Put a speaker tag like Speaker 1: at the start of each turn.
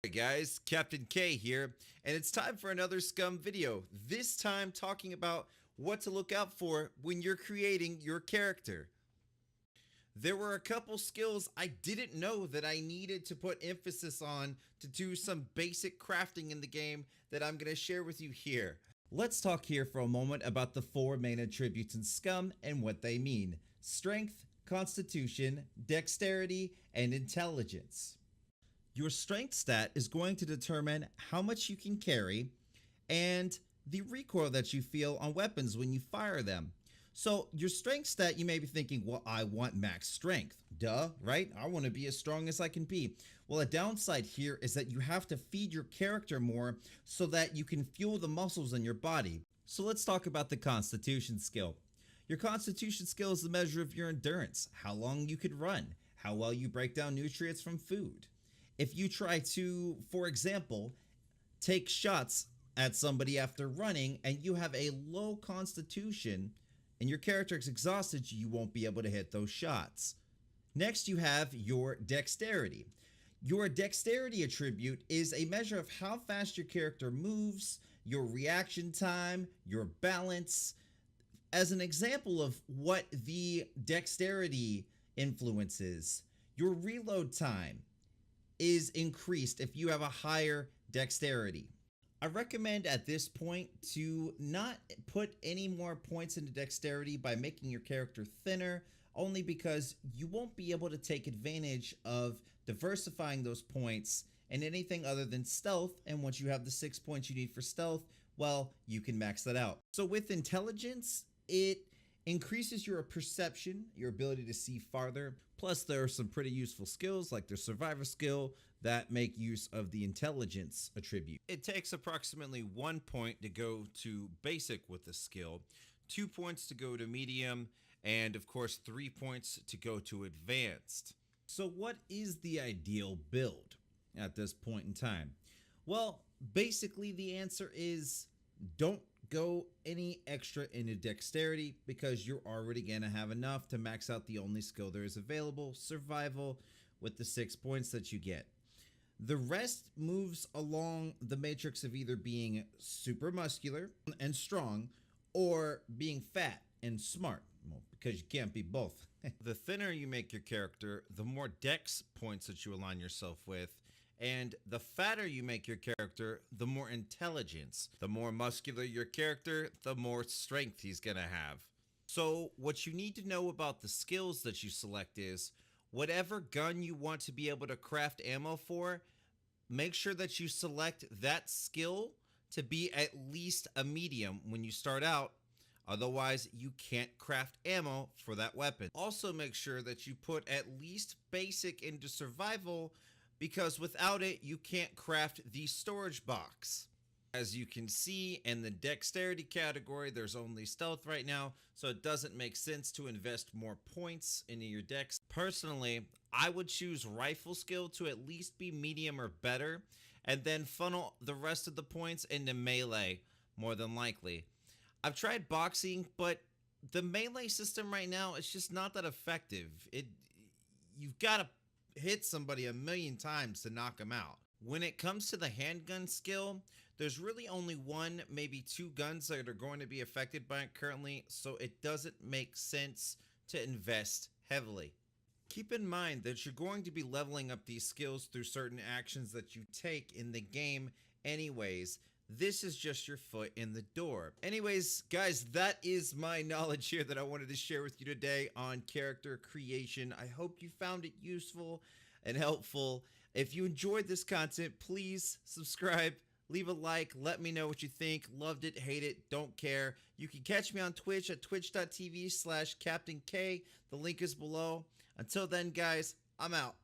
Speaker 1: Hey guys, KaptainKayy here, and it's time for another Scum video. This time talking about what to look out for when you're creating your character. There were a couple skills I didn't know that I needed to put emphasis on to do some basic crafting in the game that I'm going to share with you here. Let's talk here for a moment about the four main attributes in Scum and what they mean: strength, constitution, dexterity, and intelligence. Your strength stat is going to determine how much you can carry and the recoil that you feel on weapons when you fire them. So your strength stat, you may be thinking, well, I want max strength. Duh, right? I want to be as strong as I can be. Well, a downside here is that you have to feed your character more so that you can fuel the muscles in your body. So let's talk about the constitution skill. Your constitution skill is the measure of your endurance, how long you could run, how well you break down nutrients from food. If you try to, for example, take shots at somebody after running and you have a low constitution and your character is exhausted, you won't be able to hit those shots. Next, you have your dexterity. Your dexterity attribute is a measure of how fast your character moves, your reaction time, your balance. As an example of what the dexterity influences, your reload time is increased if you have a higher dexterity. I recommend at this point to not put any more points into dexterity by making your character thinner, only because you won't be able to take advantage of diversifying those points in anything other than stealth, and once you have the 6 points you need for stealth, well, you can max that out. So with intelligence, it increases your perception, your ability to see farther. Plus, there are some pretty useful skills like the survivor skill that make use of the intelligence attribute. It takes approximately 1 point to go to basic with the skill, 2 points to go to medium, and of course 3 points to go to advanced. So what is the ideal build at this point in time? Well, basically the answer is don't go any extra into dexterity because you're already going to have enough to max out the only skill there is available, survival, with the 6 points that you get. The rest moves along the matrix of either being super muscular and strong or being fat and smart, well, because you can't be both. The thinner you make your character, the more dex points that you align yourself with. And the fatter you make your character, the more intelligence. The more muscular your character, the more strength he's gonna have. So what you need to know about the skills that you select is, whatever gun you want to be able to craft ammo for, make sure that you select that skill to be at least a medium when you start out. Otherwise, you can't craft ammo for that weapon. Also make sure that you put at least basic into survival, because without it, you can't craft the storage box. As you can see in the dexterity category, there's only stealth right now, so it doesn't make sense to invest more points into your dex. Personally, I would choose rifle skill to at least be medium or better, and then funnel the rest of the points into melee, more than likely. I've tried boxing, but the melee system right now is just not that effective. You've got to hit somebody a million times to knock them out. When it comes to the handgun skill, there's really only one, maybe two guns that are going to be affected by it currently, so it doesn't make sense to invest heavily. Keep in mind that you're going to be leveling up these skills through certain actions that you take in the game anyways. This is just your foot in the door. Anyways, guys, that is my knowledge here that I wanted to share with you today on character creation. I hope you found it useful and helpful. If you enjoyed this content, please subscribe, leave a like, let me know what you think. Loved it, hate it, don't care. You can catch me on Twitch at twitch.tv/KaptainKayy. The link is below. Until then, guys, I'm out.